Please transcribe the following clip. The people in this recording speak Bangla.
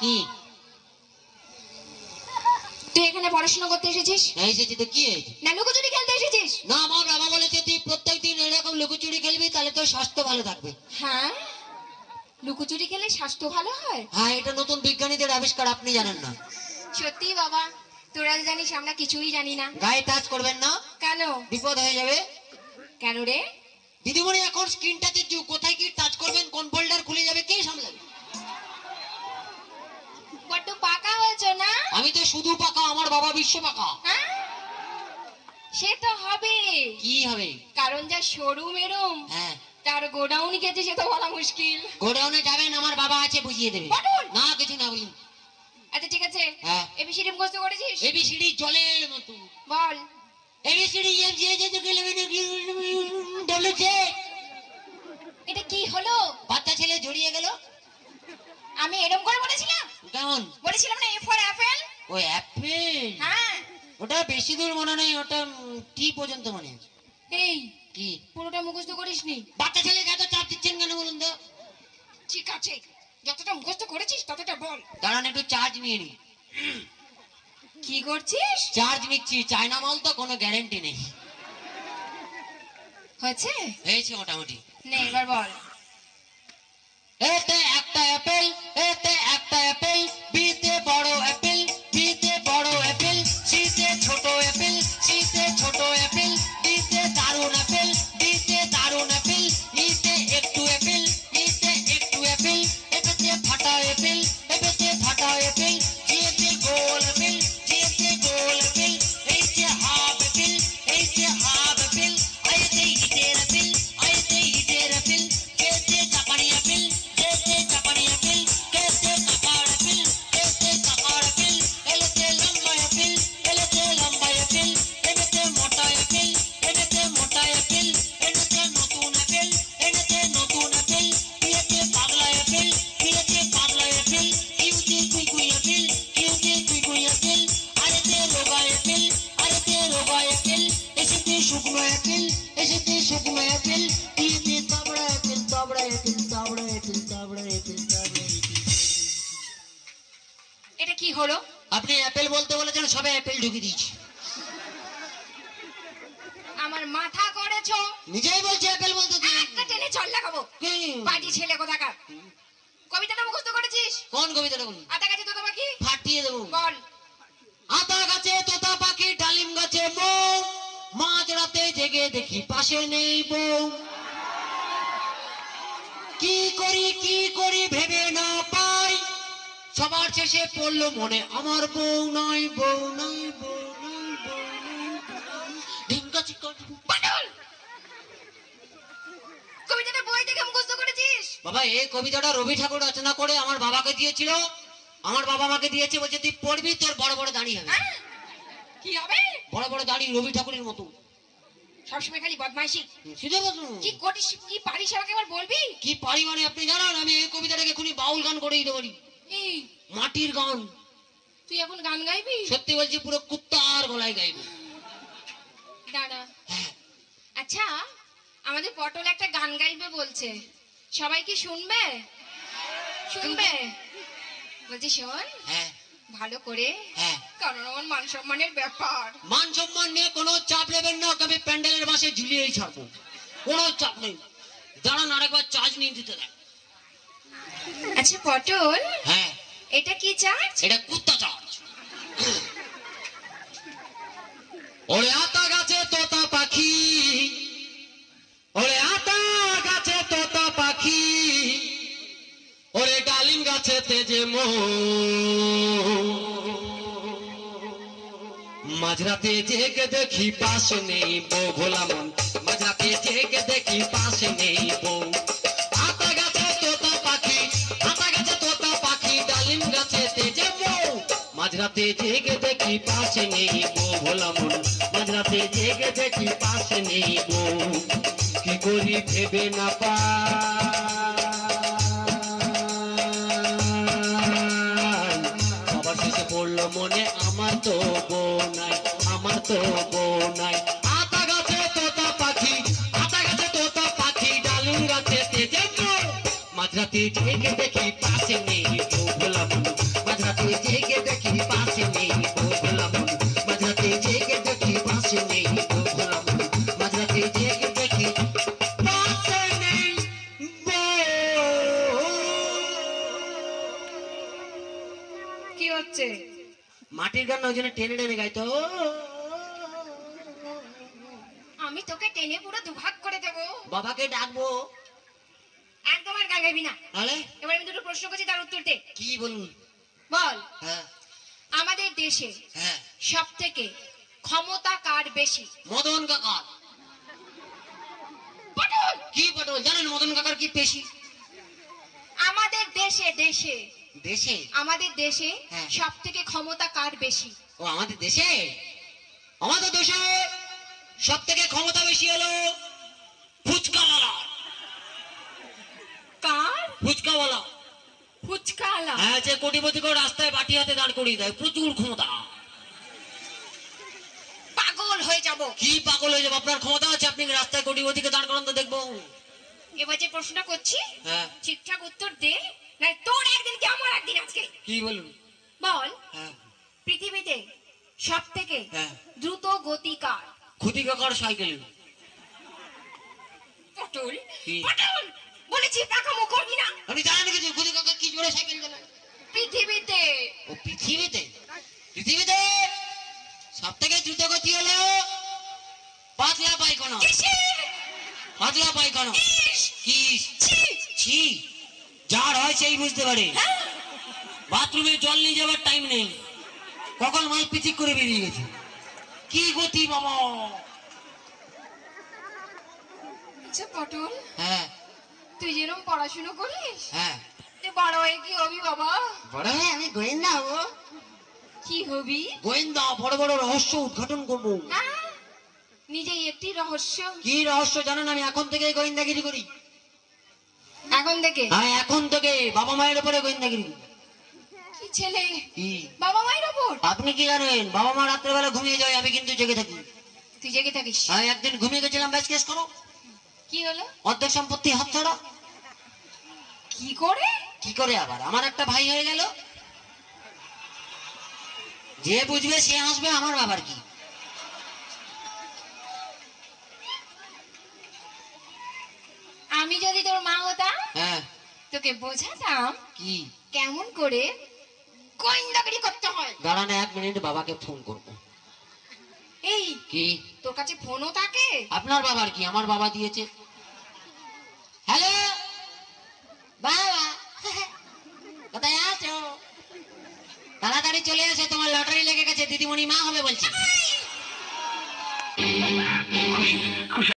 কি তুই এখানে পড়াশোনা করতে এসেছিস? এসেছি তো কি না লুকোচুরি খেলতে এসেছিস? না, আমার বাবা বলেছে তুই প্রত্যেকদিন এরকম লুকোচুরি খেলবি, তাহলে তোর স্বাস্থ্য ভালো থাকবে। হ্যাঁ, লুকোচুরি খেলে স্বাস্থ্য ভালো হয়? হ্যাঁ, এটা নতুন বিজ্ঞানীদের আবিষ্কার, আপনি জানেন না? সত্যি বাবা, তোরা জানিস আমরা কিছুই জানি না। গায়ে টাচ করবেন না, কেন? বিপদ হয়ে যাবে। কেন রে? দিদিমণি, এখন স্ক্রিন টাচের যুগ, কোথায় কি টাচ করবেন, কোন ফোল্ডার খুলে যাবে, কে সামলাবে? বড্ড পাকা হয়েছে না? আমি তো শুধু পাকা, আমার বাবা বিশ্ব পাকা। হ্যাঁ? সে তো হবে। কি হবে? কারণ যা শোরুম এরম, হ্যাঁ, তার গোডাউন গেছে সে তো বলা মুশকিল। গোডাউনে যাবেন, আমার বাবা আছে, বুঝিয়ে দেবে। পটল! না, কিছু না বলুন। আচ্ছা ঠিক আছে, হ্যাঁ। এবিসিডি মুখস্থ করেছিস? এবিসিডি জলের মতো। বল। এবিসিডি ডব্লিউজে। এটা কি হলো? বাচ্চা ছেলে জড়িয়ে গেল। আমি এরকম করে বলেছিলাম? কেমন? বলেছিলাম না এ ফর অ্যাপেল? ও অ্যাপেল। হ্যাঁ। ওটা বেশি দূর মনে নেই, ওটা টি পর্যন্ত মনে আছে। এই কি পুরোটা মুখস্থ করিসনি? বাচ্চা ছেলেকে এত চাপ দিচ্ছেন কেন বলুন তো? ঠিক আছে, যতটা মুখস্থ করেছিস ততটা বল। দাঁড়ান, একটু চার্জ নিয়ে নি। কি করছিস? চার্জ নিচ্ছি, চায়না মাল তো, কোনো গ্যারেন্টি নেই। হয়েছে? হয়েছে মোটামুটি। নে এবার বল। এতে একটা অ্যাপেল, এতে একটা অ্যাপেল, বিতে বড় অ্যাপেল, বিতে বড় অ্যাপেল, সিতে ছোট অ্যাপেল, সিতে ছোট অ্যাপেল, ডিতে দারুণ অ্যাপেল, ডিতে দারুণ অ্যাপেল, নিতে একটু অ্যাপেল, নিতে একটু অ্যাপেল, এতে ফাটা অ্যাপেল, এতে ফাটা অ্যাপেল, জিতে গোল অ্যাপেল, জিতে গোল অ্যাপেল, এই যে হাফ অ্যাপেল, এই যে হাফ অ্যাপেল, আইতে ইটের অ্যাপেল, আইতে ইটের অ্যাপেল, কেতে জাপানি অ্যাপেল, কেতে জাপানি অ্যাপেল, কেতে কাকার অ্যাপেল, কেতে কাকার অ্যাপেল, এলেতে লম্বা অ্যাপেল, এলেতে লম্বা অ্যাপেল, এনেতে মোটা অ্যাপেল, এনেতে মোটা অ্যাপেল, এনেতে নতুন অ্যাপেল, এনেতে নতুন অ্যাপেল, পিয়েতে পাগলা অ্যাপেল, পিয়েতে পাগলা অ্যাপেল, কিউতে কুইকুই অ্যাপেল, কিউতে কুইকুই অ্যাপেল, আরেতে রোগা অ্যাপেল, আরেতে রোগা অ্যাপেল, এসেতে শুকনো অ্যাপেল, এসেতে শুকনো অ্যাপেল, পিয়েতে তাবড়া অ্যাপেল, তাবড়া অ্যাপেল, তাবড়া অ্যাপেল, তাবড়া অ্যাপেল, তাবড়া অ্যাপেল। এটা কি হলো? আপনি অ্যাপেল বলতে বলেছেন, সবে অ্যাপেল ঢুকিয়ে দিয়েছি। আমার মাথা করেছো। নিজেই বলছি অ্যাপেল বলতে দিন। একটা টেনে চল লাগাবো। বাজি ছেলে কোথাকার। কবিতাটা মুখস্থ করেছিস? কোন কবিতাটা বলুন? আতা গাছে তোতা পাখি? ফাটিয়ে দেবো। বল। আতা গাছে তোতা পাখি, ডালিম গাছে মৌ, মাঝ রাতে জেগে দেখি পাশে নেই বউ, কি করি ভেবে না পাই, সবার শেষে পড়লো মনে আমার বউ নাই, বউ নাই, বউ নাই, বউ নাই, ঢিঙ্কা চিকা। পাটল! কবিতাটা বই থেকে মুখস্থ করেছিস? বাবা, এই কবিতাটা রবি ঠাকুর রচনা করে আমার বাবাকে দিয়েছিল। আমার বাবা আমাকে দিয়েছে, বলছে তুই পড়বি, তোর বড় বড় দাড়ি হবে। হ্যাঁ? কি হবে? বড় বড় দাড়ি, রবি ঠাকুরের মতো। সবসময় খালি বদমাইশি। শুধু বলুন, কি করিস, কি পারিস আমাকে একবার বলবি? কি পারি মানে আপনি জানান, আমি এই কবিতাটাকে এখনই বাউল গান করে দিতে পারি, এই মাটির গান। তুই এখন গান গাইবি? সত্যি বলছি, পুরো কুত্তার গলায় গাইবো। দাঁড়া। আচ্ছা, আমাদের পটল একটা গান গাইবে বলছে, সবাই কি শুনবে? শুনবে? বলছি শোন হ্যাঁ ভালো করে, হ্যাঁ। কারণ আমার মান সম্মানের ব্যাপার। মান সম্মান নিয়ে কোনো চাপ নেবেন না, ওকে আমি প্যান্ডেলের বাসে ঝুলিয়েই ছাড়বো, কোনো চাপ নেই। দাঁড়ান, আরেকবার চার্জ নিয়ে দিতে দেন। আচ্ছা পটল, হ্যাঁ, এটা কি চার্জ? এটা কুত্তা চার্জ। ওরে আতা গাছে তোতা পাখি, ওরে আতা গাছে তোতা পাখি, ওরে ডালিম গাছে তেজে মো, মাঝরাতে জেগে দেখি পাশে নেই বউ, ভোলা মন মাঝরাতে জেগে দেখি পাশে নেই বউ, আতা গাছে তোতা পাখি, আতা গাছে তোতা পাখি, ডালিম গাছে তেজে মো, মাঝরাতে জেগে দেখি পাশে নেই বউ, ভোলা মন মাঝরাতে জেগে দেখি পাশে নেই বউ, কি করি ভেবে না পাই, সবার শেষে পড়লো মনে আমার তো বউ নাই, আমার তো বউ নাই, আতা গাছে তোতা পাখি, আতা গাছে তোতা পাখি, ডালিম গাছে তেজে মো, মাঝরাতে জেগে দেখি পাশে নেই বউ, ভোলা মন মাঝরাতে জেগে দেখি পাশে নেই গো ভোলা মন, মাঝরাতে জেগে দেখি পাশে নেই গো ভোলা মন, মাঝরাতে জেগে দেখি পাশে নেই গো। কি হচ্ছে? মাটির গান ওই জন্য টেনে টেনে গাইতো। আমি তোকে টেনে পুরো দুভাগ করে দেবো। বাবাকে ডাকবো একদম আর গান গাইবি না। তাহলে এবার আমি দুটো প্রশ্ন করছি, তার উত্তর দে। কি বলুন? বল, হ্যাঁ আমাদের দেশে হ্যাঁ সব থেকে ক্ষমতা কার বেশি? মদন কাকার। পটল। কি পটল জানেন মদন কাকার কি পেশি? আমাদের দেশে দেশে দেশে আমাদের দেশে হ্যাঁ। সব থেকে ক্ষমতা কার বেশি? ও আমাদের দেশে, আমাদের দেশে সব থেকে ক্ষমতা বেশি হলো ফুচকাওয়ালা। কার? ফুচকাওয়ালা। ফুচকাওয়ালা। হ্যাঁ, যে কোটিপতিকে রাস্তায় বাটি হাতে দাঁড় করিয়ে দেয়, প্রচুর ক্ষমতা। পাগল হয়ে যাব। কি পাগল হয়ে যাবে? আপনার ক্ষমতা আছে, আপনি রাস্তায় কোটিপতিকে দাঁড় করান তো দেখবো। এবার যে প্রশ্নটা করছি হ্যাঁ ঠিকঠাক উত্তর দে, না তোর একদিন কি আমার একদিন আজকে। কি বলুন? বল, হ্যাঁ পৃথিবীতে সব থেকে হ্যাঁ দ্রুত গতি কার? খুদি কাকার সাইকেল। পটল। কি? পটল বলেছি, পাকামো করবি না। আপনি জানেন কিছু? খুদি কাকা কি জোরে সাইকেল চালায়? পৃথিবীতে। ও পৃথিবীতে, পৃথিবীতে সব থেকে দ্রুত গতি হলো পাতলা পায়খানা। কিসের? পাতলা পায়খানা। ইস, কিস? ছি। ছি, যার হয় সেই বুঝতে পারে। হ্যাঁ? বাথরুমে জল নিয়ে যাওয়ার টাইম নেই, কখন মাল পিচিক করে বেরিয়ে গেছে। কি গতি বাবা! আচ্ছা পটল, হ্যাঁ তুই যেরকম পড়াশুনো করিস, হ্যাঁ, তুই বড় হয়ে কি হবি বাবা? বড় হয়ে আমি গোয়েন্দা হবো। কি হবি? গোয়েন্দা, বড় বড় রহস্য উদ্ঘাটন করবো। হ্যাঁ? নিজেই একটি রহস্য। কি রহস্য জানেন? আমি এখন থেকে গোয়েন্দাগিরি করি। এখন থেকে? হ্যাঁ, এখন থেকে বাবা মায়ের উপরে গোয়েন্দাগিরি করি। কি ছেলে? কি? বাবা মায়ের ওপর? আপনি কি জানেন? বাবা মা রাত্রেবেলা ঘুমিয়ে যায়, আমি কিন্তু জেগে থাকি। তুই জেগে থাকিস? হ্যাঁ, একদিন ঘুমিয়ে গেছিলাম, ব্যাস কেস করো। কি হলো? অর্ধেক সম্পত্তি হাতছাড়া। কি করে? কি করে আবার? আমার একটা ভাই হয়ে গেল। যে বুঝবে সে হাসবে, আমার বাবার কি। আমি যদি তোর মা হতাম, হ্যাঁ তোকে বোঝাতাম কি? কেমন করে গোয়েন্দাগিরি করতে হয়। দাঁড়ান 1 মিনিট, বাবাকে ফোন করবো। এই, কি? তোর কাছে ফোনও থাকে? আপনার বাবার কি? আমার বাবা দিয়েছে। হ্যালো বাবা, কোথায় আছো? তাড়াতাড়ি চলে এসো, তোমার লটারি লেগে গেছে, দিদিমণি মা হবে বলছে।